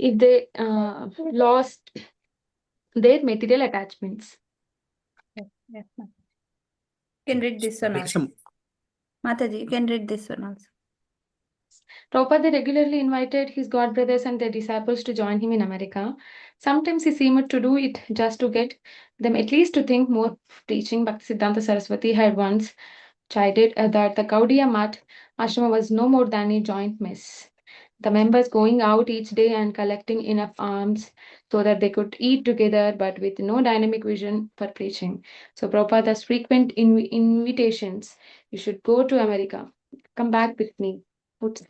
if they lost their material attachments. Yes, yes, Mataji. You can read this one also. Mataji, you can read this one also. Prabhupada regularly invited his god brothers and their disciples to join him in America. Sometimes he seemed to do it just to get them at least to think more of teaching. Bhaktisiddhanta Saraswati had once chided that the Gaudiya Math ashrama was no more than a joint mess. The members going out each day and collecting enough alms so that they could eat together, but with no dynamic vision for preaching. So Prabhupada's frequent invitations, you should go to America, come back with me, would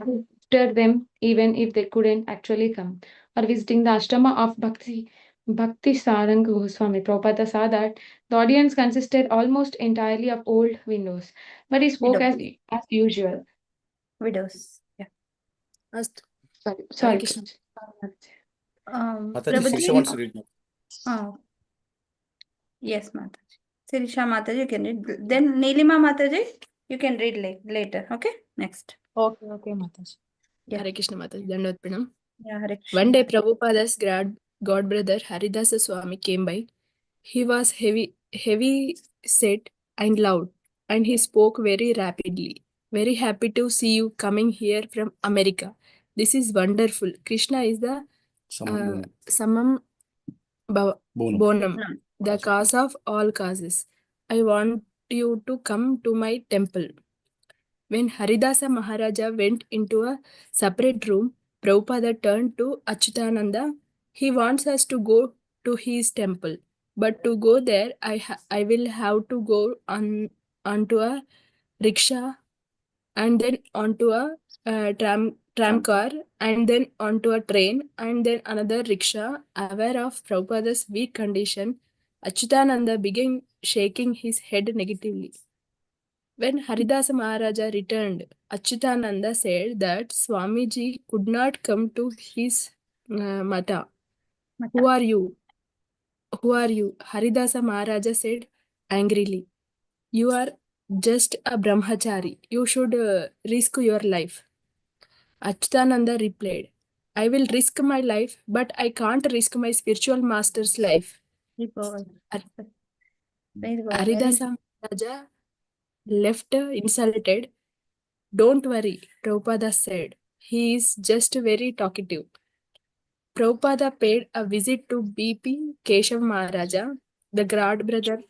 stir them even if they couldn't actually come. Or visiting the ashrama of Bhakti Sarang Goswami, Prabhupada saw that the audience consisted almost entirely of old windows, but he spoke as usual. Widows. Yeah. Astu. Sorry. Krishna. Mataji, Prabhuji, Sirisha wants to read now. Oh. Yes, Mataji. Sirisha Mataji, you can read. Then Nilima Mataji, you can read later. Okay? Next. Okay, Mataji. Yeah. Hare Krishna Mataji. Dandavad Pranam. Yeah, Hare Krishna. One day, Prabhupada's god brother Haridasa Swami came by. He was heavy set and loud, and he spoke very rapidly. Very happy to see you coming here from America. This is wonderful. Krishna is the Samam Bonam, the cause of all causes. I want you to come to my temple. When Haridasa Maharaja went into a separate room, Prabhupada turned to Achyutananda. He wants us to go to his temple, but to go there, I will have to go onto a rickshaw and then onto a tram car and then onto a train and then another rickshaw. Aware of Prabhupada's weak condition, Achyutananda began shaking his head negatively. When Haridasa Maharaja returned, Achyutananda said that Swamiji could not come to his mata. Who are you? Who are you? Haridasa Maharaja said angrily. You are just a brahmachari. You should risk your life. Achyutananda replied, I will risk my life, but I can't risk my spiritual master's life. Haridasa Maharaja left insulted. Don't worry, Prabhupada said. He is just very talkative. Prabhupada paid a visit to BP Keshav Maharaja, the god brother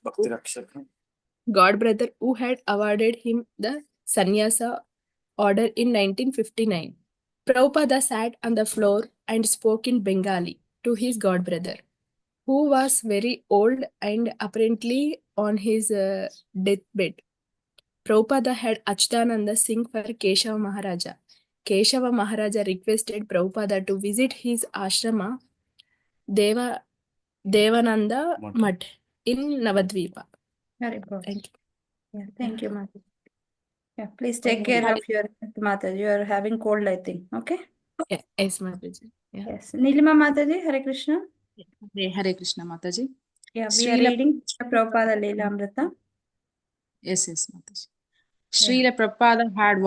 who had awarded him the sannyasa order in 1959. Prabhupada sat on the floor and spoke in Bengali to his god brother, who was very old and apparently on his deathbed. Prabhupada had Achyutananda sing for Keshava Maharaja. Keshava Maharaja requested Prabhupada to visit his ashrama, Devananda Mutt in Navadvipa. Very good. Thank you. Yeah, thank you, Mataji. Yeah, please take care of your Mataji. You are having cold, I think. Okay? Yeah, yes, Mataji. Yeah. Yes. Nilima Mataji, Hare Krishna. Hare Krishna Mataji. Yeah, we are reading Prabhupada Leela Amrita. Yes, Mataji. Srila Prabhupada had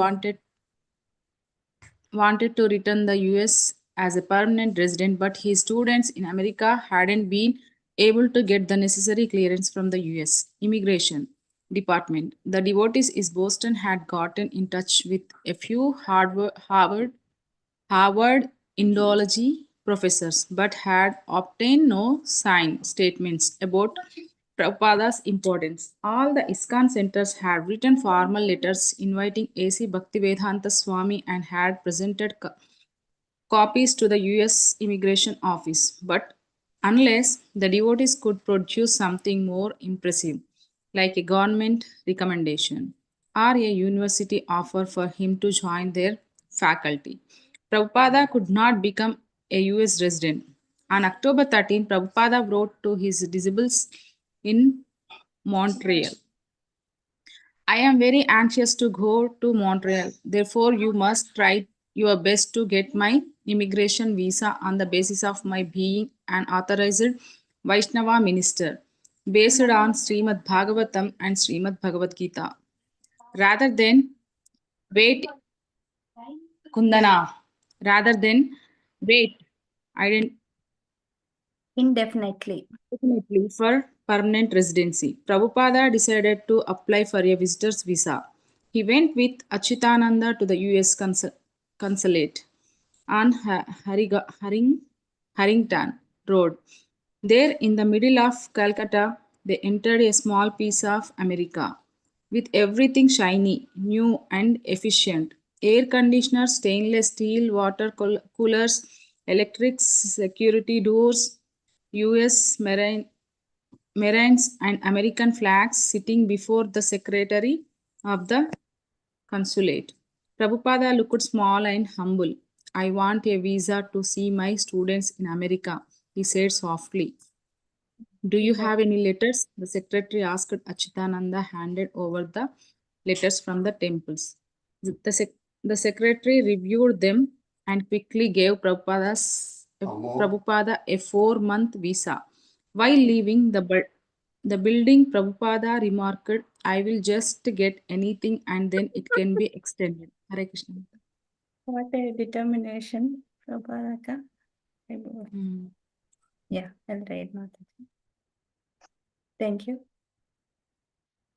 wanted to return the US as a permanent resident, but his students in America hadn't been able to get the necessary clearance from the US Immigration Department. The devotees in Boston had gotten in touch with a few Harvard Indology professors, but had obtained no signed statements about Prabhupada's importance. All the ISKCON centers had written formal letters inviting A.C. Bhaktivedanta Swami and had presented copies to the US Immigration Office. But unless the devotees could produce something more impressive, like a government recommendation or a university offer for him to join their faculty, Prabhupada could not become a US resident. On October 13, Prabhupada wrote to his disciples in Montreal, I am very anxious to go to Montreal. Therefore, you must try your best to get my immigration visa on the basis of my being an authorized Vaishnava minister based on Srimad Bhagavatam and Srimad Bhagavad Gita. Rather than wait Indefinitely. Definitely for permanent residency. Prabhupada decided to apply for a visitor's visa. He went with Achitananda to the US consulate on Harrington Road. There, in the middle of Calcutta, they entered a small piece of America with everything shiny, new, and efficient. Air conditioners, stainless steel water coolers, electric security doors, US Marines and American flags sitting before the secretary of the consulate. Prabhupada looked small and humble. I want a visa to see my students in America, he said softly. Do you have any letters? The secretary asked. Achitananda handed over the letters from the temples. The secretary reviewed them and quickly gave Prabhupada a 4-month visa. While leaving the building, Prabhupada remarked, I will just get anything and then it can be extended. Hare Krishna. What a determination, Prabhupada. Hmm. Yeah, I'll read Mataji. Thank you.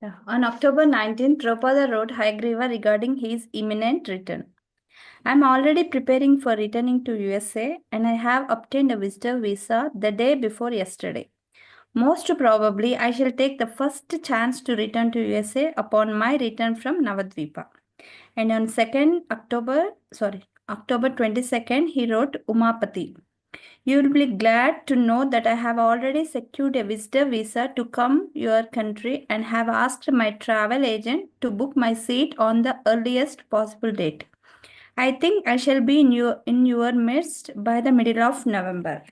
Yeah. On October 19th, Prabhupada wrote Hayagriva regarding his imminent return. I'm already preparing for returning to USA and I have obtained a visitor visa the day before yesterday. Most probably, I shall take the first chance to return to USA upon my return from Navadvipa. And on October 22nd, he wrote Umapati. You will be glad to know that I have already secured a visitor visa to come your country and have asked my travel agent to book my seat on the earliest possible date. I think I shall be in your midst by the middle of November.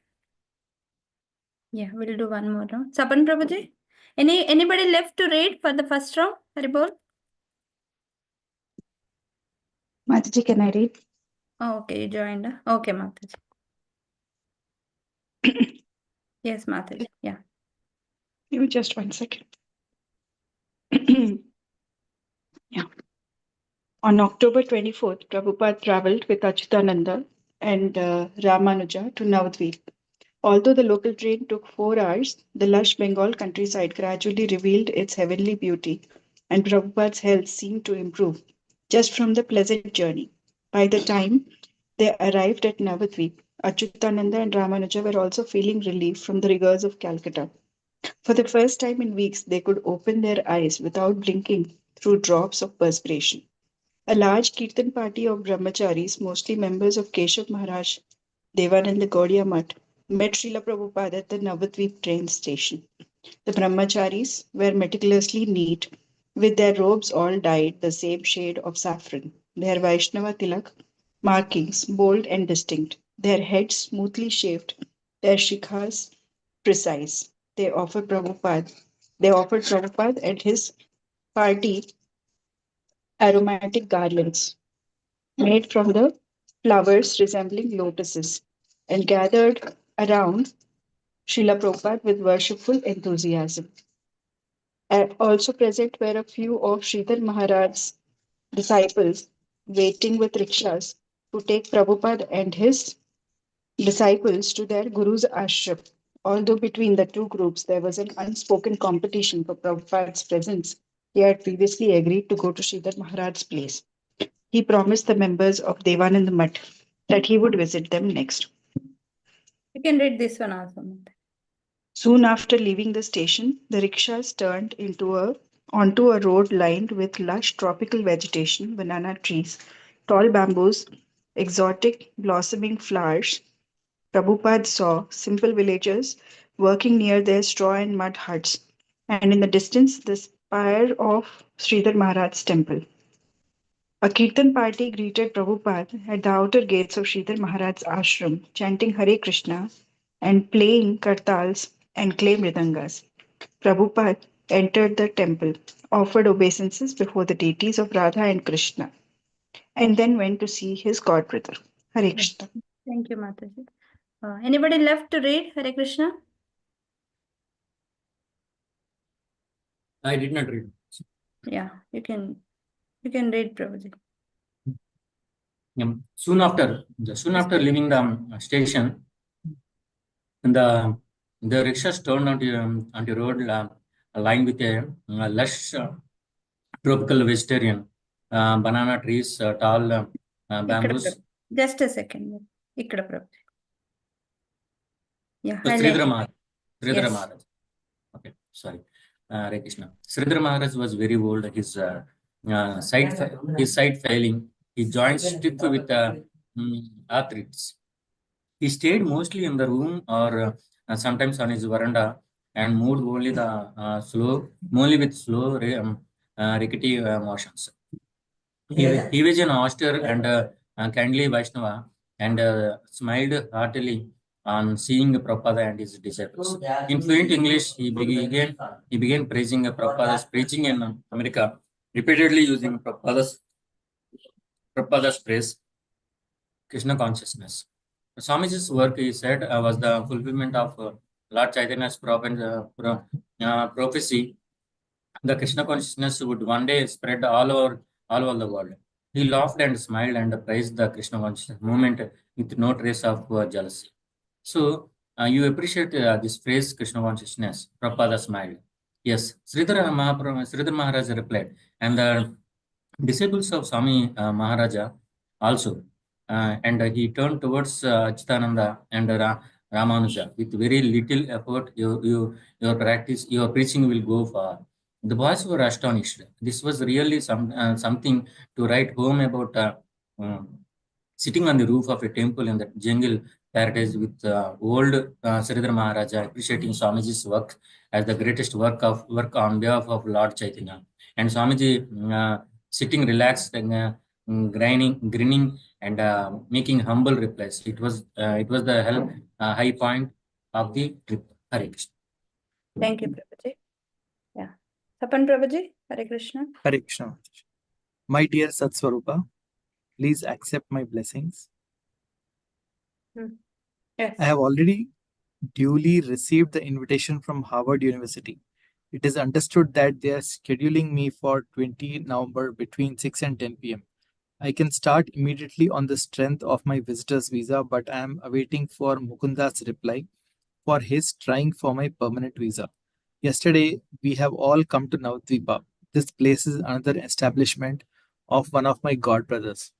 Yeah, we'll do one more round. Sapan Prabhuji, anybody left to read for the first round? Haribol? Mataji, can I read? Oh, okay, you joined. Okay, Mataji. Yes, Mataji. Yeah. Give me just 1 second. Yeah. On October 24th, Prabhupada traveled with Achitananda and Ramanuja to Navadvip. Although the local train took 4 hours, the lush Bengal countryside gradually revealed its heavenly beauty, and Prabhupada's health seemed to improve just from the pleasant journey. By the time they arrived at Navadvip, Achutananda and Ramanuja were also feeling relief from the rigors of Calcutta. For the first time in weeks, they could open their eyes without blinking through drops of perspiration. A large kirtan party of brahmacharis, mostly members of Keshav Maharaj Devananda Gaudiya Mutt, met Srila Prabhupada at the Navadvip train station. The brahmacharis were meticulously neat, with their robes all dyed the same shade of saffron, their Vaishnava tilak markings bold and distinct, their heads smoothly shaved, their shikhas precise. They offered Prabhupada and his party aromatic garlands made from the flowers resembling lotuses and gathered around Srila Prabhupada with worshipful enthusiasm. Also present were a few of Sridhar Maharaj's disciples waiting with rickshaws to take Prabhupada and his disciples to their Guru's ashram. Although between the two groups there was an unspoken competition for Prabhupada's presence, he had previously agreed to go to Sridhar Maharaj's place. He promised the members of Devanand Mutt that he would visit them next. You can read this one also. Soon after leaving the station, the rickshaws turned onto a road lined with lush tropical vegetation, banana trees, tall bamboos, exotic blossoming flowers. Prabhupada saw simple villagers working near their straw and mud huts, and in the distance, the spire of Sridhar Maharaj's temple. A kirtan party greeted Prabhupada at the outer gates of Sridhar Maharaj's ashram, chanting Hare Krishna and playing kartals and clay mridangas. Prabhupada entered the temple, offered obeisances before the deities of Radha and Krishna, and then went to see his godbrother. Hare Krishna. Thank you, Mataji. Anybody left to read Hare Krishna? I did not read. Yeah, you can read, Prabhuji. Soon after leaving the station, And the rickshaws turned onto road lined with a lush tropical vegetarian banana trees, tall bamboos. Just a second. ఇక్కడ Prabhuji. Yeah, So highlight. Sridhara Yes. Maharaj. Okay, sorry. Hare Krishna. Sridhara Maharaj was very old. His sight failing. His joints stiff with arthritis. He stayed mostly in the room or sometimes on his veranda and moved only with slow rickety motions. He was an austere and kindly Vaishnava and smiled heartily on seeing Prabhupada and his disciples. In fluent English, he began praising Prabhupada's preaching in America, repeatedly using Prabhupada's praise, Krishna consciousness. Swamiji's work, he said, was the fulfillment of Lord Chaitanya's prophecy. The Krishna consciousness would one day spread all over the world. He laughed and smiled and praised the Krishna consciousness movement with no trace of jealousy. So, you appreciate this phrase, Krishna consciousness. Prabhupada smiled. Yes, Sridhara Maharaj replied, and the disciples of Swami Maharaja also. And he turned towards Achyutananda and Ramanuja. With very little effort, your preaching will go far. The boys were astonished. This was really something to write home about. Sitting on the roof of a temple in the jungle paradise with old Sridhar Maharaja, appreciating Swamiji's work as the greatest work on behalf of Lord Chaitanya. And Swamiji sitting relaxed and grinning and making humble replies. It was the high point of the trip. Hare Krishna. Thank you, Prabhuji. Yeah. Tapan Prabhuji, Hare Krishna. Hare Krishna. My dear Satswarupa, please accept my blessings. Yes. I have already duly received the invitation from Harvard University. It is understood that they are scheduling me for 20 November between 6 and 10 p.m. I can start immediately on the strength of my visitor's visa, but I am awaiting for Mukunda's reply for his trying for my permanent visa. Yesterday, we have all come to Navadvipa. This place is another establishment of one of my godbrothers.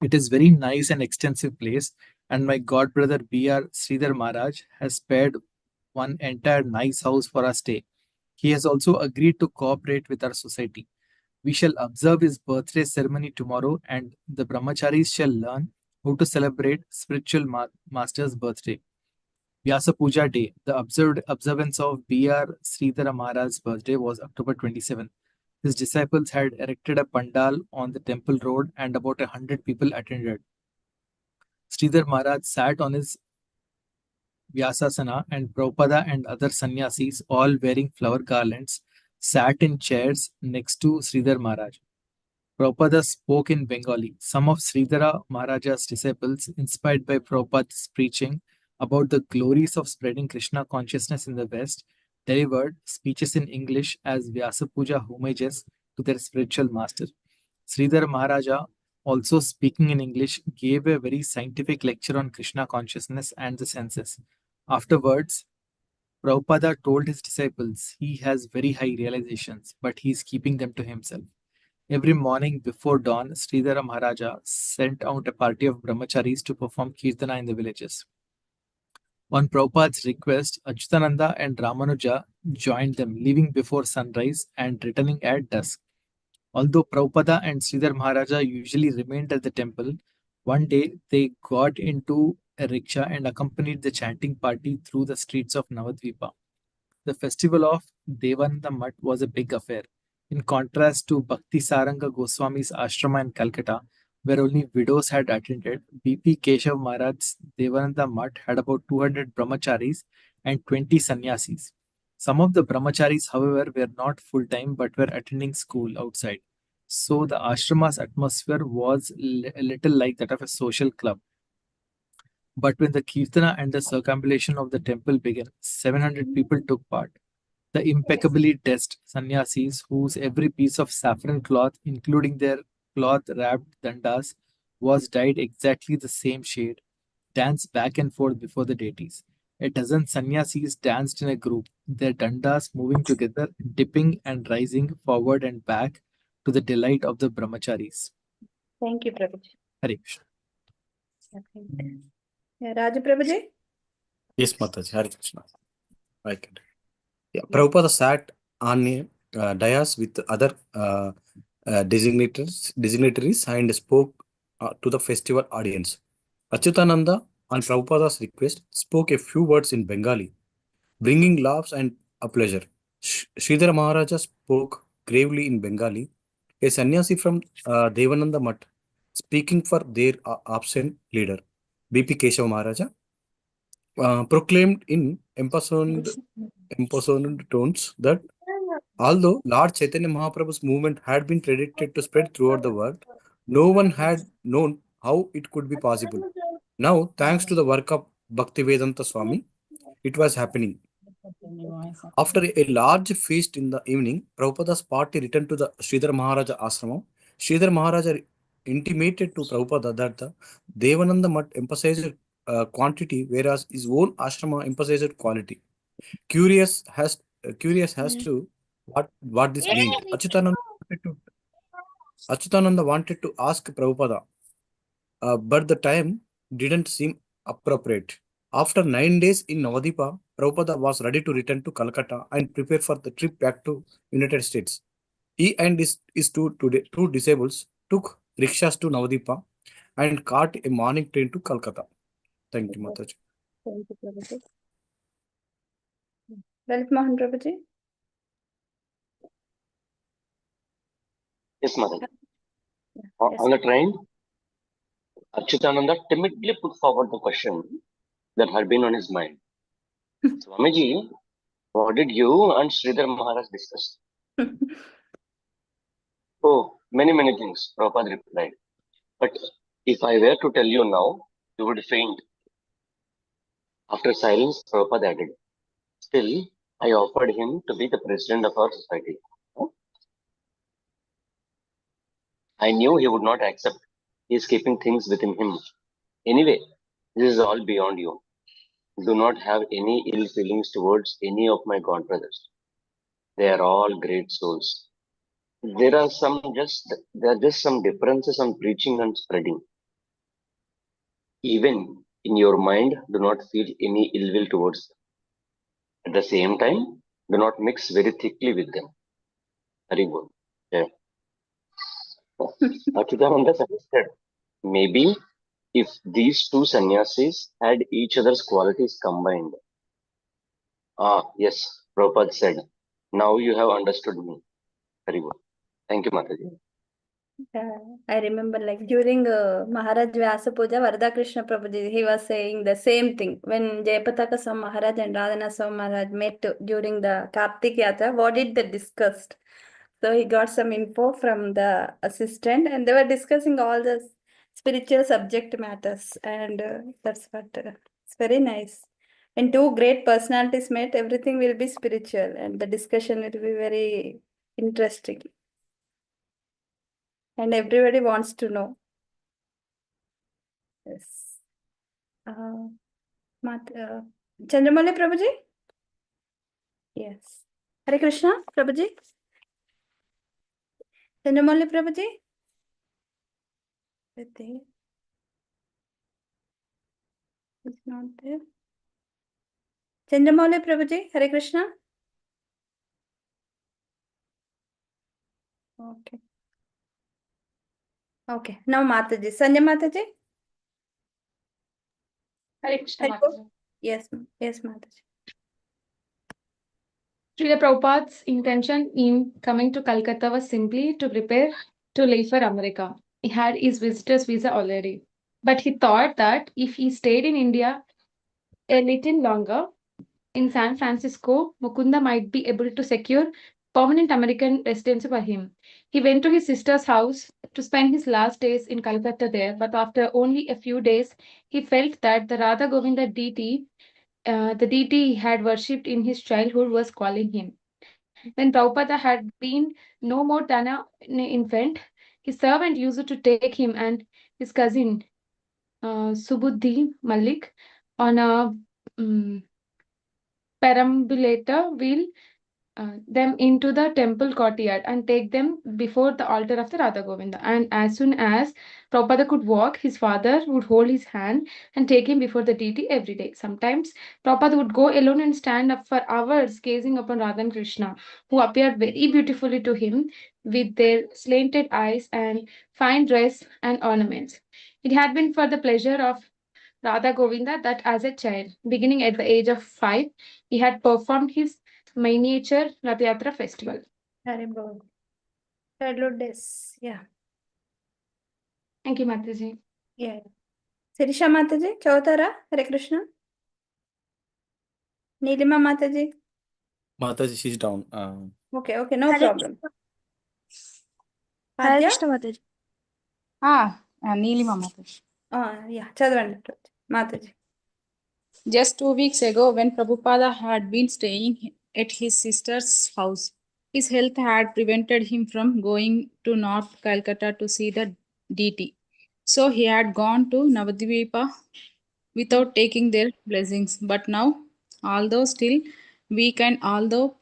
It is very nice and extensive place, and my godbrother B.R. Sridhar Maharaj has spared one entire nice house for our stay. He has also agreed to cooperate with our society. We shall observe his birthday ceremony tomorrow, and the brahmacharis shall learn how to celebrate spiritual master's birthday. Vyasa Puja Day, the observance of B.R. Sridhara Maharaj's birthday was October 27th. His disciples had erected a pandal on the temple road and about 100 people attended. Sridhar Maharaj sat on his Vyasasana and Prabhupada and other sannyasis, all wearing flower garlands, sat in chairs next to Sridhar Maharaj. Prabhupada spoke in Bengali. Some of Sridhara Maharaja's disciples, inspired by Prabhupada's preaching about the glories of spreading Krishna consciousness in the West, delivered speeches in English as Vyasa Puja homages to their spiritual master. Sridhar Maharaja, also speaking in English, gave a very scientific lecture on Krishna consciousness and the senses. Afterwards, Prabhupada told his disciples he has very high realizations, but he is keeping them to himself. Every morning before dawn, Sridhara Maharaja sent out a party of brahmacharis to perform kirtana in the villages. On Prabhupada's request, Achyutananda and Ramanuja joined them, leaving before sunrise and returning at dusk. Although Prabhupada and Sridhar Maharaja usually remained at the temple, one day they got into a rickshaw and accompanied the chanting party through the streets of Navadvipa. The festival of Devananda Mutt was a big affair. In contrast to Bhakti Saranga Goswami's ashrama in Calcutta, where only widows had attended, B.P. Keshav Maharaj's Devananda Mutt had about 200 brahmacharis and 20 sannyasis. Some of the brahmacharis, however, were not full-time but were attending school outside. So the ashrama's atmosphere was a little like that of a social club. But when the kirtana and the circumambulation of the temple began, 700 people took part. The impeccably dressed sannyasis, whose every piece of saffron cloth, including their cloth-wrapped dandas, was dyed exactly the same shade, danced back and forth before the deities. A dozen sannyasis danced in a group, their dandas moving together, dipping and rising forward and back to the delight of the brahmacharis. Thank you, Prabhuji. Hare Krishna. Yeah, Raju Prabhuji? Yes, Mataji, Hare Krishna. I can. Yeah, Prabhupada sat on a dais with other dignitaries and spoke to the festival audience. Achyutananda, on Prabhupada's request, spoke a few words in Bengali, bringing laughs and a pleasure. Sridhar Maharaja spoke gravely in Bengali. A sannyasi from Devananda Mutt, speaking for their absent leader, BP Keshav Maharaja, proclaimed in impassioned tones that although Lord Chaitanya Mahaprabhu's movement had been predicted to spread throughout the world, no one had known how it could be possible. Now, thanks to the work of Bhaktivedanta Swami, it was happening. After a large feast in the evening, Prabhupada's party returned to the Sridhar Maharaja ashram. Sridhar Maharaja intimated to Prabhupada that the Devananda Mutt emphasized quantity, whereas his own ashrama emphasized quality. Curious as to what this means. Achyutananda wanted to ask Prabhupada, but the time didn't seem appropriate. After 9 days in Navadipa, Prabhupada was ready to return to Calcutta and prepare for the trip back to United States. He and his two disciples took rickshaws to Navadipa and caught a morning train to Calcutta. Thank you, Mataji. Thank you, Prabhuji. Lalit Mohan Prabhuji? Yes, Mataji. Yes. On the train, Achyutananda timidly put forward the question that had been on his mind. Swamiji, what did you and Sridhar Maharaj discuss? Oh, many things, Prabhupada replied. But if I were to tell you now, you would faint. After silence, Prabhupada added, still, I offered him to be the president of our society. I knew he would not accept. He is keeping things within him. Anyway, this is all beyond you. Do not have any ill feelings towards any of my god brothers. They are all great souls. There are just some differences on preaching and spreading. Even in your mind, do not feel any ill will towards them. At the same time, do not mix very thickly with them. Very good. Yeah. Achyutananda suggested, maybe if these two sannyasis had each other's qualities combined. Ah, yes, Prabhupada said, now you have understood me. Very good. Thank you, Mataji. I remember like during Maharaj Vyasa Puja, Varada Krishna Prabhuji, he was saying the same thing. When Jayapataka Swami Maharaj and Radhana Swami Maharaj met during the Kartik Yatra, what did they discuss? So he got some info from the assistant and they were discussing all the spiritual subject matters. And that's what, it's very nice. When two great personalities met, everything will be spiritual and the discussion will be very interesting. And everybody wants to know. Yes. Chandramouli Prabhuji? Yes. Hare Krishna, Prabhuji? Chandramouli Prabhuji? Is there? He's not there. Chandramouli Prabhuji, Hare Krishna? Okay. Okay. Now Mataji. Sanjay Mataji? Hare Krishna, Hare Mataji. Yes, yes, Mataji. Srila Prabhupada's intention in coming to Calcutta was simply to prepare to leave for America. He had his visitor's visa already. But he thought that if he stayed in India a little longer, in San Francisco, Mukunda might be able to secure permanent American residency for him. He went to his sister's house to spend his last days in Calcutta there, but after only a few days, he felt that the Radha Govinda deity, the deity he had worshipped in his childhood, was calling him. When Prabhupada had been no more than an infant, his servant used to take him and his cousin Subuddhi Malik on a perambulator wheel them into the temple courtyard and take them before the altar of the Radha Govinda. And as soon as Prabhupada could walk, his father would hold his hand and take him before the deity every day. Sometimes Prabhupada would go alone and stand up for hours gazing upon Radha and Krishna, who appeared very beautifully to him with their slanted eyes and fine dress and ornaments. It had been for the pleasure of Radha Govinda that as a child, beginning at the age of 5, he had performed his miniature Rath Yatra festival. Haribol. Hello, Des. Yeah. Thank you, Mataji. Yeah. Sirisha Mataji, Chautara, Hare Krishna. Nilima Mataji. Mataji, she's down. Okay, no Hare problem. Hare Adya? Krishna Mataji. Neelima Mataji. Yeah, chadavandi. Mataji. Just 2 weeks ago, when Prabhupada had been staying at his sister's house, his health had prevented him from going to North Calcutta to see the deity. So he had gone to Navadvipa without taking their blessings. But now, although still weak and although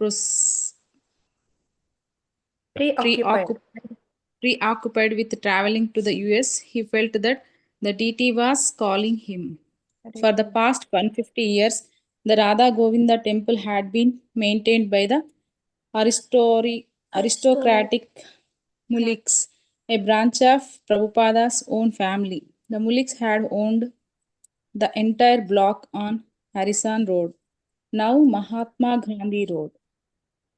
preoccupied with traveling to the US, he felt that the deity was calling him. For the past 150 years, the Radha Govinda temple had been maintained by the aristocratic Muliks, a branch of Prabhupada's own family. The Muliks had owned the entire block on Harrison Road, now Mahatma Gandhi Road,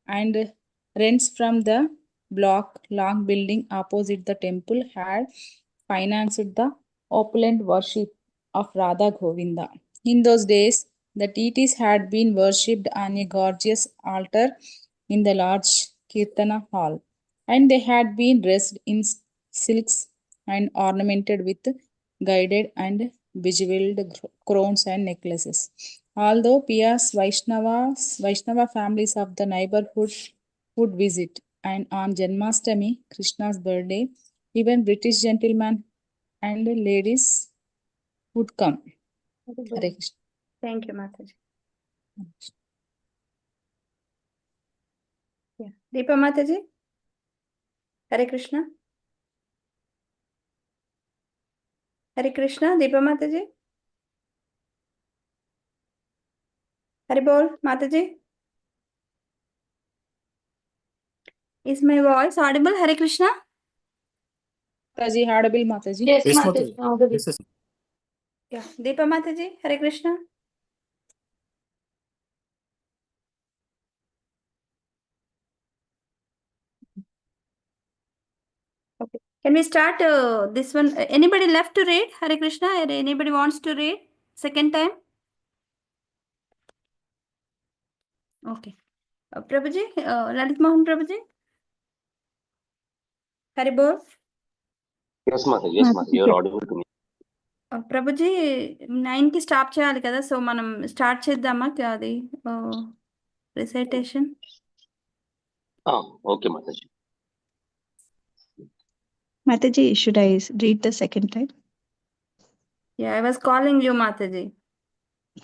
and rents from the block long building opposite the temple had financed the opulent worship of Radha Govinda. In those days, the deities had been worshipped on a gorgeous altar in the large Kirtana hall, and they had been dressed in silks and ornamented with guided and bejeweled crowns and necklaces. Although pious Vaishnava families of the neighborhood would visit, and on Janmashtami, Krishna's birthday, even British gentlemen and ladies would come. Hare Krishna. Thank you, Mataji. Yeah. Deepa Mataji. Hare Krishna. Hare Krishna, Deepa Mataji. Haribol, Mataji. Is my voice audible? Hare Krishna. Mataji, audible Mataji. Yes, Yes, Mataji. Mataji. Yes, yes. Yeah. Deepa Mataji, Hare Krishna. Okay. Can we start this one? Anybody left to read Hare Krishna? Or anybody wants to read second time? Okay. Prabhuji, Lalit Mohan Prabhuji. Haribol. Yes, Mataji. Yes, Mataji. You're audible to me. Prabhuji 9కి stop చేయాలి కదా so మనం start చేద్దామా అది recitation Okay, Mataji. Mataji, should I read the second time? Yeah, I was calling you, Mataji.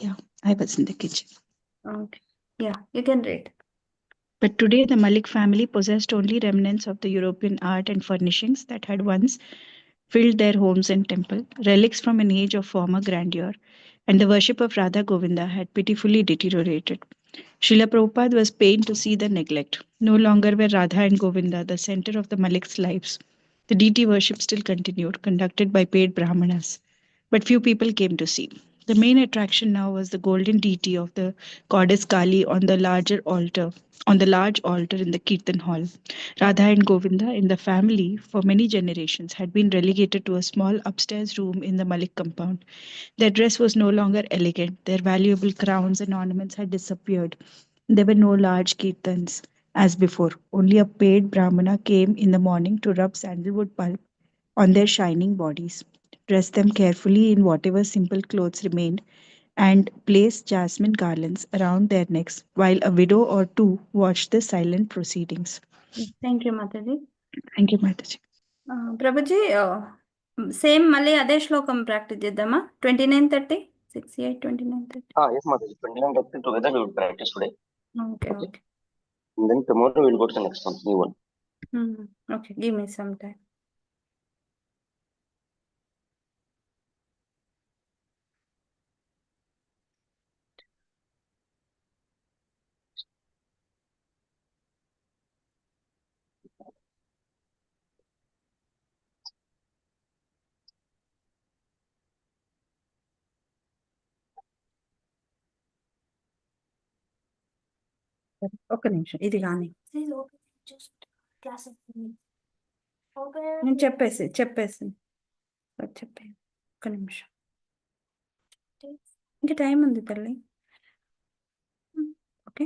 Yeah, I was in the kitchen. Okay. Yeah, you can read. But today the Malik family possessed only remnants of the European art and furnishings that had once filled their homes and temple, relics from an age of former grandeur, and the worship of Radha Govinda had pitifully deteriorated. Srila Prabhupada was pained to see the neglect. No longer were Radha and Govinda the center of the Malik's lives. The deity worship still continued, conducted by paid Brahmanas, but few people came to see. The main attraction now was the golden deity of the goddess Kali on the large altar in the Kirtan hall. Radha and Govinda in the family for many generations had been relegated to a small upstairs room in the Malik compound. Their dress was no longer elegant, their valuable crowns and ornaments had disappeared. There were no large kirtans as before. Only a paid Brahmana came in the morning to rub sandalwood pulp on their shining bodies, dress them carefully in whatever simple clothes remained, and place jasmine garlands around their necks, while a widow or two watched the silent proceedings. Thank you, Mataji. Thank you, Mataji. Prabhuji same మళ్ళీ అదే శ్లోకం practice చేద్దామా 29:30 6, 8, 29, 30. Yes, Mataji. 29 30 together we will practice today. Okay, Okay. okay. And then tomorrow we will go to the next one, new one. Okay, give me some time. ఒక నిమిషం ఇది కానీ నేను చెప్పేసి చెప్పే ఒక నిమిషం ఇంకా టైం ఉంది తల్లి ఓకే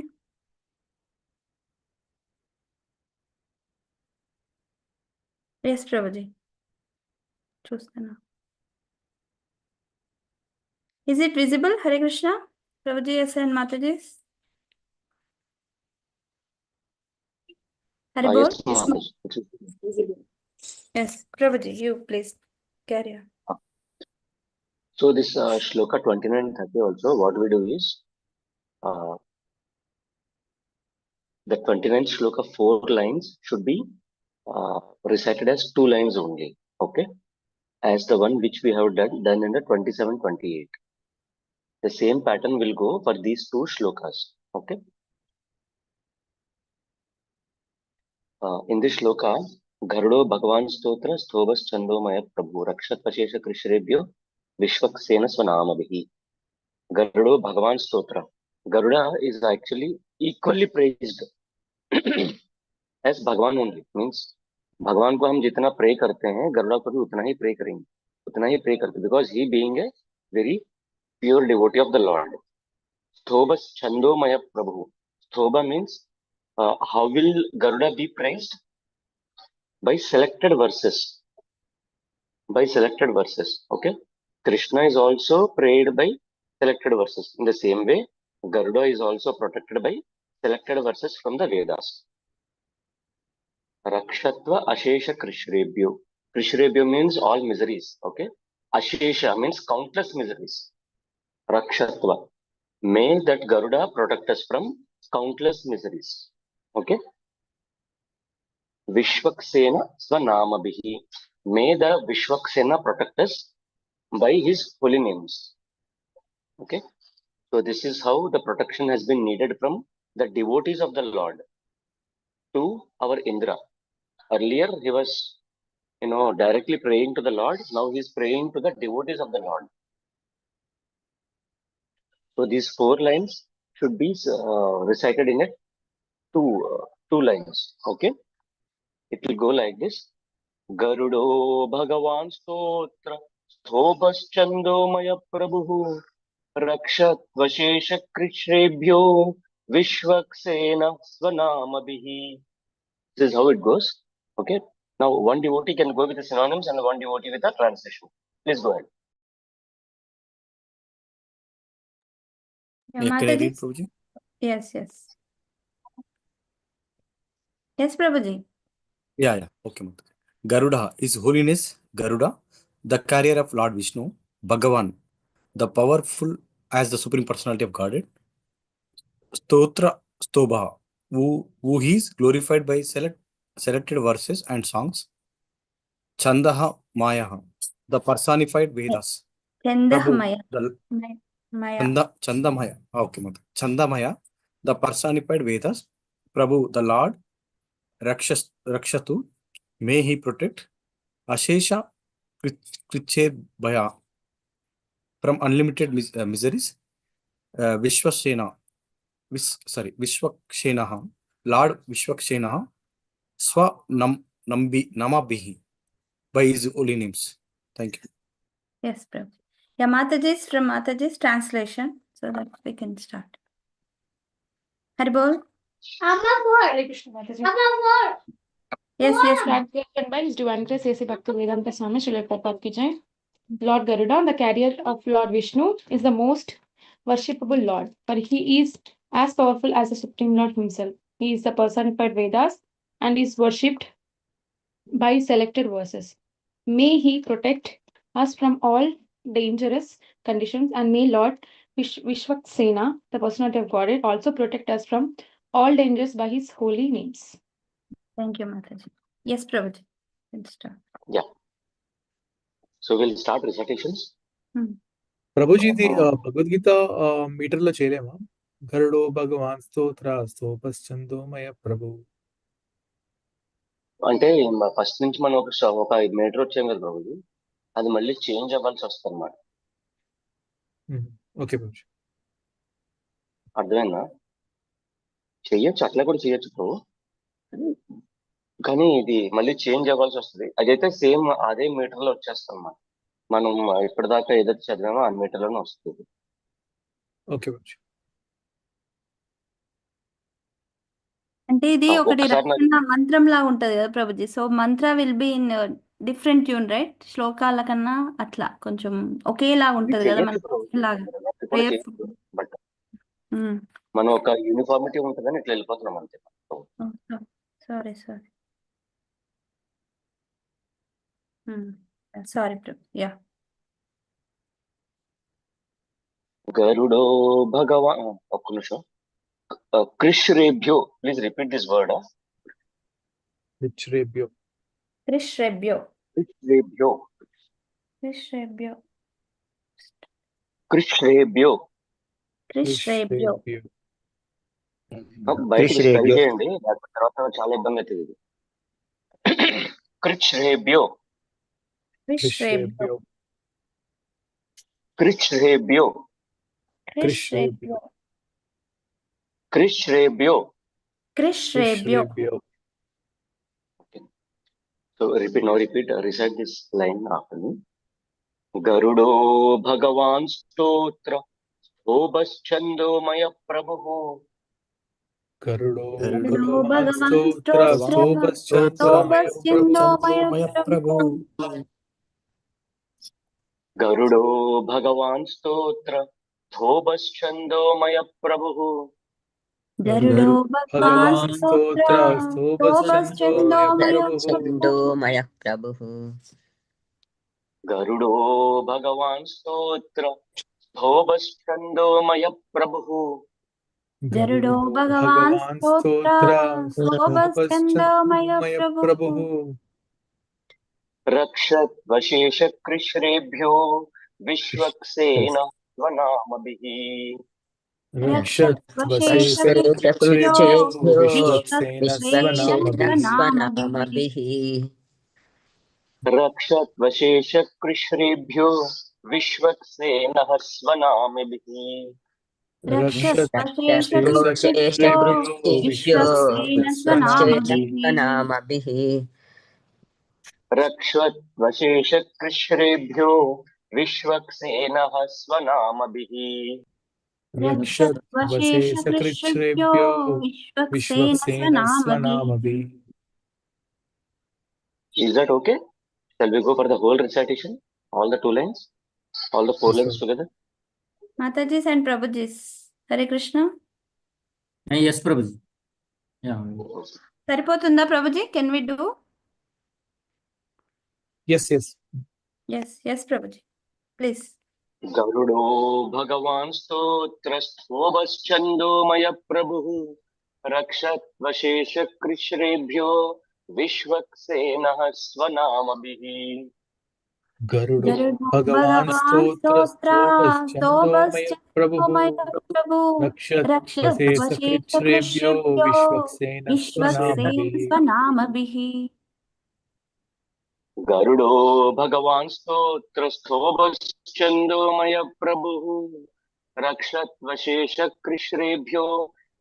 ఎస్ ప్రభుజీ చూస్తున్నా Is it visible, Hare Krishna? Prabhuji, yes, and Mataji? Hare Bol? Yes, Mataji. It is visible. Yes, Prabhuji, you please carry on. So this shloka 29 and 30 also, what we do is, the 29th shloka 4 lines should be recited as 2 lines only. Okay, as the one which we have done in the 27-28. The same pattern will go for these 2 shlokas. Okay. In this shloka, Garudo Bhagavan Stotra Sthobas Chandomaya Prabhu Rakshat Pashesha Krishrebhyo Vishwaksena Swanamabihi. Garudo Bhagavan Stotra. Garuda is actually equally praised as Bhagavan only. Means भगवान को हम जितना pray करते हैं गरुड़ा को भी उतना ही pray करेंगे, उतना ही प्रे करते, because he being a very pure devotee of the Lord. Sthobas Chandomaya Prabhu. Sthoba means how will Garuda be praised? By selected verses. By selected verses. Okay. Krishna is also prayed by selected verses. In the same way, Garuda is also protected by selected verses from the Vedas. Rakshatva Ashesha Krishrebhyo. Krishrebhyo means all miseries. Okay. Ashesha means countless miseries. Rakshatva. May that Garuda protect us from countless miseries. Okay. Vishwaksena Swanamabihi. May the Vishwaksena protect us by his holy names. Okay. So this is how the protection has been needed from the devotees of the Lord to our Indra. Earlier he was, directly praying to the Lord. Now he is praying to the devotees of the Lord. So these 4 lines should be recited in it two lines. Okay. It will go like this. Garudo Bhagavan Stotra Sthobas Chandomaya Prabhu Rakshat Vashesha Krishrebhyo Vishwaksena Swanamabihi. This is how it goes. Okay. Now one devotee can go with the synonyms and one devotee with the translation. Please go ahead. Yeah, Can I read, Mataji? Prabhuji? Yes, yes. Yes, Prabhuji. Yeah. Okay, Mataji. Garuda, His Holiness Garuda, the carrier of Lord Vishnu, Bhagavan, the powerful as the Supreme Personality of Godhead, Stotra Stobha, who he is glorified by selected verses and songs, Chandaha Mayaha, the personified Vedas, Prabhu, Chandahamaya. the Maya. Chandamaya, okay, Mataji. Chandamaya, the personified Vedas, Prabhu, the Lord, Rakshatu, may he protect, Ashesha Krichebhaya, from unlimited miseries, Vishwakshenaha, Lord Vishwakshenaha, Namabihi, by his holy names. Thank you. Yes, Prabhuji. Yeah, Mataji's from Mataji's translation, so that we can start. Hare Bol? Hare Krishna Mataji. Yes, yes, ma'am. Translated by His Divine Grace A.C. Bhaktivedanta Swami Srila Prabhupada ki jai. Lord Garuda, the carrier of Lord Vishnu, is the most worshipable Lord, for he is as powerful as the Supreme Lord himself. He is the personified Vedas and is worshipped by selected verses. May he protect us from all dangerous conditions, and may Lord Vishwaksena, the personality of Godhead, also protect us from all dangers by his holy names. Thank you, Mataji. Yes, Prabhuji. Let's start. Yeah. So we'll start recitations. Prabhuji ఇది Bhagavad Gita metre లో చేయలేమా? గరుడో భగవాన్ స్తోత్ర స్తోపశ్చందోమయ ప్రభు. అంటే first నుంచి మనం ఒక metre వచ్చాం కదా ప్రభుజీ, అది మళ్ళీ చేంజ్ అవ్వాల్సి వస్తుంది అన్నమాట. ఓకే ప్రభుజీ. అర్థమైందా? చెయ్యొచ్చు, అట్లా కూడా చేయొచ్చు ప్రభు, కానీ ఇది మళ్ళీ చేంజ్ అవ్వాల్సి వస్తుంది. అదైతే సేమ్ అదే మీటర్ లో వచ్చేస్తాం అన్నమాట. మనం ఇప్పటిదాకా ఏదైతే చదివామో ఆ మీటర్ లోనే వస్తుంది. ఓకే ప్రభుజీ. అంటే ఇది ఒకటి ఒక్కసారి రచన మంత్రం లాగా ఉంటది కదా Prabhuji. So Mantra will be in different tune, right? శ్లోకాల కన్నా అట్లా కొంచెం ఒకేలా ఉంటది కదా మన లాగా ప్రేయర్ఫుల్. బట్ మనం ఒక యూనిఫార్మిటీ ఉంటుందని ఇట్లా వెళ్ళిపోతున్నాం అంతే. Sorry sorry yeah. గరుడో భగవాన్, ఒక్క నిమిషం. కృష్రేభ్యో, ప్లీజ్ రిపీట్ దిస్ వర్డ్. కృష్రేభ్యో. కృష్రేభ్యో. కృష్రేభ్యో. కృష్రేభ్యో. కృష్రేభ్యో. కృష్రేభ్యో. బయటకు స్పెల్ చేయండి, తర్వాత చాలా ఇబ్బంది అవుతుంది ఇది. కృష్రేభ్యో. కృష్రేభ్యో. కృష్రేభ్యో. కృష్రేభ్యో. కృష్రేభ్యో. కృష్రేభ్యో. So repeat, now repeat, recite this line after me. Garudo Bhagavan Stotra Stobhaschandomaya Prabhu. Garudo Bhagavan Stotra Stobhaschandomaya Prabhu. Garudo Bhagavan Stotra Stobhaschandomaya Prabhu. Garudo Bhagavan Stotra Stobhaschandomaya Prabhu. Garudo Bhagavan Stotra Stobhaschandomaya Prabhu. Garudo Bhagavan Stotra Stobhaschandomaya Prabhu. Rakshat Vashesha Krishrebhyo Vishwaksena Svanamabhihi. Rakshat Vashesha Krishrebhyo Vishwaksena Svanamabhihi. Rakshat Vashesha Krishrebhyo Vishwaksena Svanamabhihi. Rakshat Vashesha Krishrebhyo Vishwaksena Svanamabhihi. Rakshat Vashesha Krishrebhyo Vishwaksena Svanamabhihi. Rakshat Vashesha Krishrebhyo Vishwaksena Svanamabhihi. Is that okay? Shall we go for the whole recitation? All the 2 lines? All the 4 lines together? Mataji's and Prabhuji's. Hare Krishna. Yes, Prabhuji. Yeah. Saripotunda Prabhuji? Can we do? Yes. Yes, Prabhuji. Please. Garudo Bhagavan Stotra Stobhaschandomaya Prabhu. Rakshat Vashesha Krishrebhyo Vishwaksena Svanamabhihi. Garudo Bhagavan Stotra Stobhaschandomaya Prabhu. Rakshat Vashesha Krishrebhyo Vishwaksena Svanamabhihi. Garudo Bhagavan Stotra Stobhaschandomaya Prabhu. Rakshat Vashesha Krishrebhyo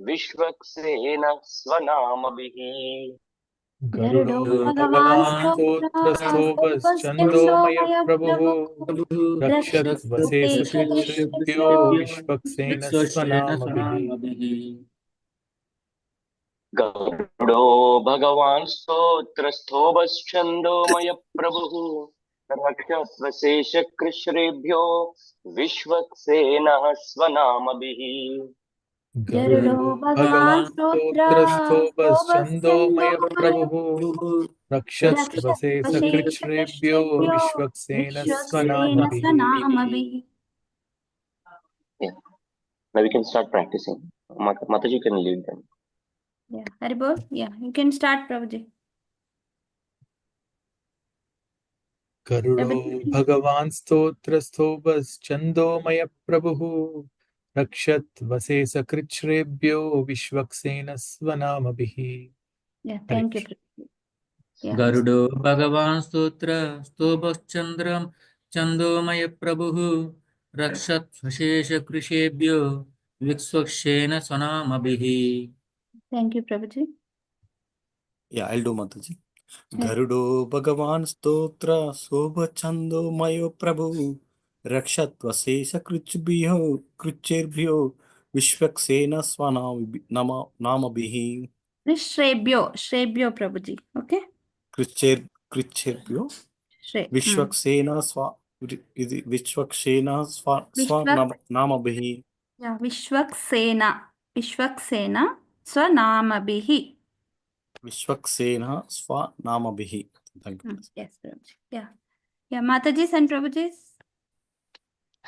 Vishwaksena Svanamabhihi. Garudo Bhagavan Stotra Stobhaschandomaya Prabhu. Rakshat Vashesha Krishrebhyo Vishwaksena Svanamabhihi. Garudo Bhagavan Stotra Stobhaschandomaya Prabhu. Rakshat Vashesha Krishrebhyo Vishwaksena Svanamabhihi. गरुडो भगवान् स्तोत्रस्तोभश्चन्दोमय प्रभुः रक्षस्वसे रक्षस्वशेषकृच्छ्रेभ्यो सकृच्छ्रेभ्यो Vishwaksen Vishwaksen स्वनामभिः स्वनामभिः. Yeah. Now we can start practicing. Mataji can lead them. Yeah, Haribol. Yeah, you can start, Prabhuji. गरुडो भगवान् स्तोत्रस्तोभश्चन्दोमय प्रभुः रक्षत्वसे सकृच्छ्रेभ्यो Vishwaksen स्वनामभिः. Yeah, thank you, Prabhuji. Yeah. गरुडो भगवान् स्तोत्रस्तोभश्चन्द्रं चन्दोमय प्रभुः रक्षत्वशेषकृशेभ्यो Vishwaksen स्वनामभिः. Thank you, Prabhuji. Yeah, I'll do Mataji. Yes. Garudo Bhagavan Stotra Sobhachandomayo Prabhu Rakshatvasesha Krucherbhyo Vishwaksena Swanamabhihi. This Shrebyo, Prabhuji. Okay? Krucherbhyo Vishwaksena Vishwaksena Swanamabhihi. Yeah, Vishwaksena Swanamabhihi. Vishwaksena Swanamabhihi. Thank you. Yes, Prabhuji. Yeah. Yeah, Mataji's and Prabhuji's.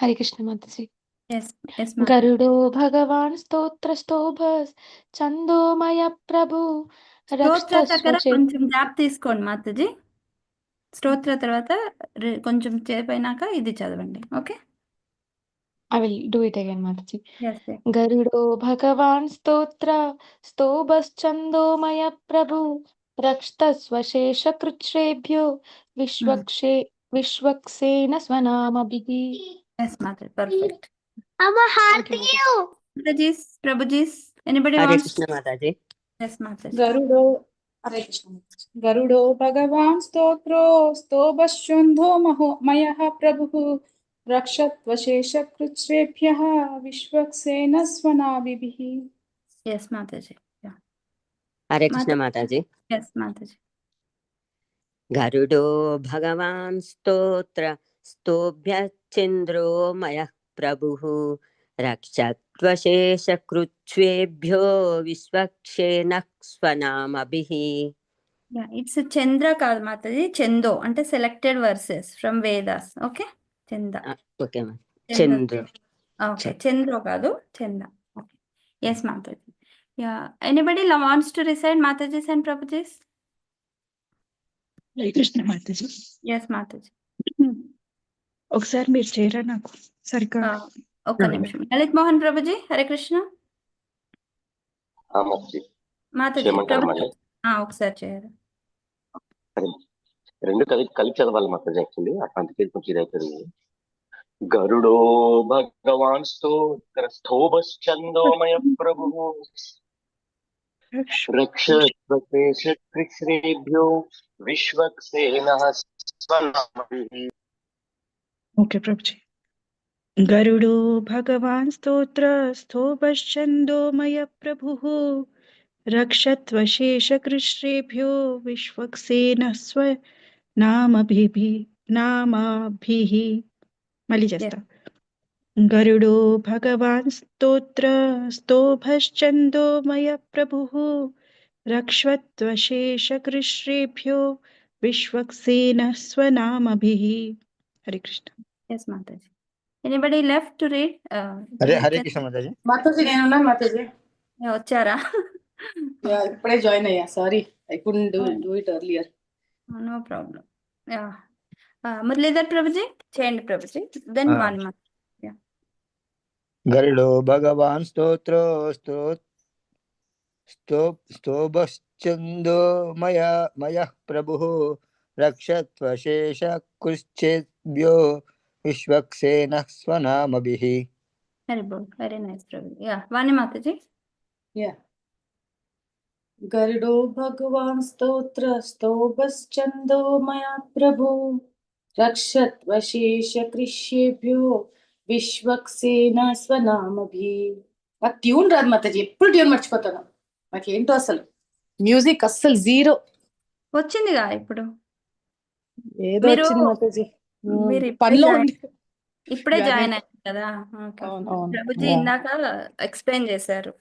Hare Krishna Mataji. Yes, yes, Mataji. गरुडो भगवान् स्तोत्रस्तोभस् छन्दोमय प्रभु స్తోత్ర దగ్గర रक्षस्वशे కొంచెం gap తీసుకోండి మాతాజీ. స్తోత్ర తర్వాత కొంచెం సేపు అయినాక ఇది చదవండి. Okay? I will do it again, Mataji. Yes, yes. गरुडो भगवान् स्तोत्रस्तोभश्चन्दोमय प्रभु रक्षस्वशेषकृच्छ्रेभ्यो Vishwaksen स्वनामभिः. Yes, Mataji. Perfect. Thank you, Mataji. Mataji's, Prabhuji's. Anybody Hare wants? Krishna Mataji. Yes, Mataji. गरुडो भगवान् स्तोभश्चन्दो मयः प्रभुः रक्षत्वशेषकृच्छ्रेभ्यः Vishwaksen स्वनाभिः. Yes, Mataji. Yeah. Hare Krishna Mataji. Yes, Mataji. Garudo Bhagavan स्तोभ्यश्चन्द्रो मयः प्रभुः रक्षत्वशेषकृच्छ्रेभ्यो विश्वक्सेनः स्वनामभिः. Yeah, it's a Chandra kaadu Mataji. Chendo ante selected verses from Vedas. Okay? Chanda. Okay, ma'am. Chandra. Okay, Chandra kaadu, Chanda. Okay. Yes, Mataji. Yeah. Anybody wants to recite Mataji's and Prabhuji's? Hare Krishna Mataji. Yes, Mataji. ఒకసారి మీరు చేయరా నాకు సరిగ్గా ఒక్క నిమిషం. Lalit Mohan Prabhuji, Hare Krishna. Mataji. Mataji చేయమంటారా మళ్ళీ? ఒకసారి చేయరా. రెండు కలిపి చదవాలి మాతాజీ యాక్చువల్లీ అందుకే కొంచెం ఇదైతుంది. గరుడో భగవాన్ స్తోభశ్చందోమయ ప్రభు రక్షత్వశేషకృచ్ఛ్రేభ్యో విశ్వక్సేనః స్వనామభిః. ఓకే ప్రభుజీ. గరుడో భగవాన్ స్తోభశ్చందోమయ ప్రభుః రక్షత్వశేషకృచ్ఛ్రేభ్యో విశ్వక్సేన స్వనామభిః. మళ్ళీ చేస్తా. గరుడో భగవాన్ స్తోభశ్చందోమయ ప్రభుః రక్షత్వశేషకృచ్ఛ్రేభ్యో Vishwaksena స్వనామభిః. Hare Krishna. Yes, Mataji. Anybody left to read? Hare Krishna Mataji. Mataji నేనున్నాను మాతాజీ. వచ్చారా? ఇప్పుడే జాయిన్ అయ్యా. Sorry, I couldn't do it earlier. No problem. Yeah. Muralidhar Prabhuji, చేయండి Prabhuji. Then Vani Mataji. Yeah. गरुडो भगवान् स्तोभश्चन्दो मयः प्रभुः रक्षत्वशेषकृच्छ्रेभ्यो विश्वक्सेनः स्वनामभिः. Very nice, Prabhuji. Yeah. Vani Mataji. Yeah. गरुडो भगवान् स्तोभश्चन्दो मया प्रभु रक्षत्वशेषकृच्छ्रेभ्यो విశ్వక్సేన స్వనామభిః. ఆ ట్యూన్ రాదు మాతాజీ, ఎప్పుడు ట్యూన్ మర్చిపోతాను. నాకేంటో అసలు మ్యూజిక్ అస్సలు జీరో. వచ్చిందిగా ఇప్పుడు. ఏదో వచ్చింది మాతాజీ, మీరు పనిలో join- ఉంది. ఇప్పుడే Yeah, జాయిన్ నేను- అయ్యాను కదా. ఓకే. అవును. ప్రభుజీ Yeah. ఇందాక ఎక్స్ప్లెయిన్ చేశారు.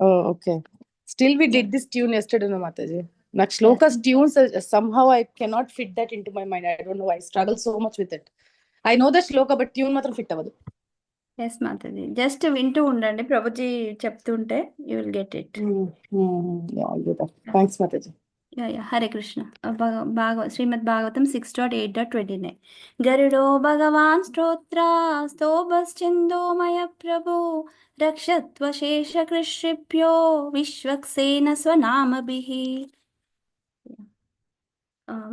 Oh, okay. Still, we did this tune yesterday, no, Mataji. Like Shloka's tunes, somehow I cannot fit that into my mind. I don't know why. I struggle so much with it. I know the Shloka, but tune matram fit avadu. Yes Mataji, just వింటూ ఉండండి, ప్రభుజీ చెప్తుంటే you will get it. Yeah, I'll do that. Thanks, Mataji. Hare Krishna. Shrimad Bhagavatam 6.8.29. గరుడో భగవాన్ స్తోత్ర స్తోభశ్చందోమయ ప్రభు రక్షత్వ శేషకృష్ణిభ్యో Vishwaksena స్వనామభిః.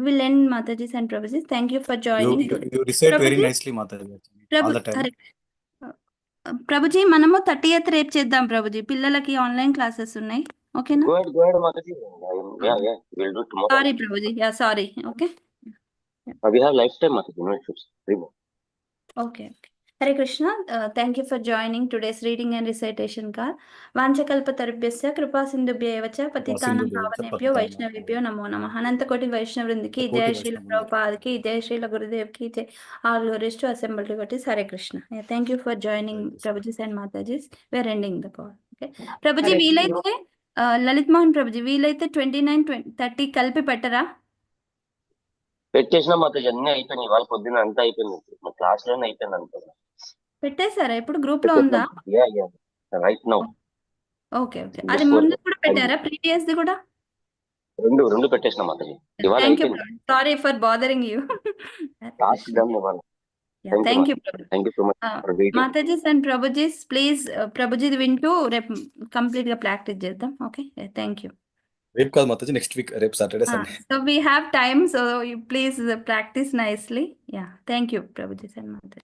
Will end Mataji's and Prabhuji's. Thank you for joining. You recite very Prabhuji, nicely, Mataji. All the time. Hare Prabhuji, మనము 30th రేపు చేద్దాం ప్రభుజీ. పిల్లలకి ఆన్లైన్ క్లాసెస్ ఉన్నాయి. ఓకేనా? Go ahead, Mataji. Yeah, we'll do tomorrow. Sorry Prabhuji, sorry. Okay, We have lifetime, Mataji. No issues. Remove. Okay. Hare Krishna. Thank you for joining today's reading and recitation call. వాంఛకల్పతరుభ్యస్య కృపా సింధుభ్యో ఏవ చ పతితానాం పావనేభ్యో వైష్ణవేభ్యో నమో నమః. అనంతకోటి వైష్ణవృందికి జయ శ్రీల ప్రభుపాదకి జయ శ్రీల గురుదేవ్కి జయ. All glories to assembly devotees. Hare Krishna. Thank you for joining Prabhujis and Matajis. We are ending the call. Okay Prabhuji, వీలైతే లలిత్ మోహన్ ప్రభుజీ, వీలైతే 29, 30 కలిపి పెట్టరా? పెట్టేసిన Mataji అన్నీ అయిపోయినాయి. ఇవాళ పొద్దున్న అంతా అయిపోయింది. మా క్లాస్ లోనే అయిపోయింది అంతా. పెట్టేశారా? ఇప్పుడు గ్రూప్ లో ఉందా? Yeah. Right now. ఓకే. అది ముందు కూడా పెట్టారా? ప్రీవియస్ ది కూడా? రెండు పెట్టేసిన Mataji. ఇవాళ థ్యాంక్ యూ. అయిపోయింది. Sorry for bothering you. Task done ఇవాళ. Thank you. Thank you so much for waiting. Matajis and prabhujis, please Prabhuji వింటూ రేపు కంప్లీట్ గా ప్రాక్టీస్ చేద్దాం. Okay, thank you. రేపు కాదు Mataji, నెక్స్ట్ వీక్, రేపు Saturday Sunday. So we have time, so you please practice nicely. Thank you prabhujis and Mataji.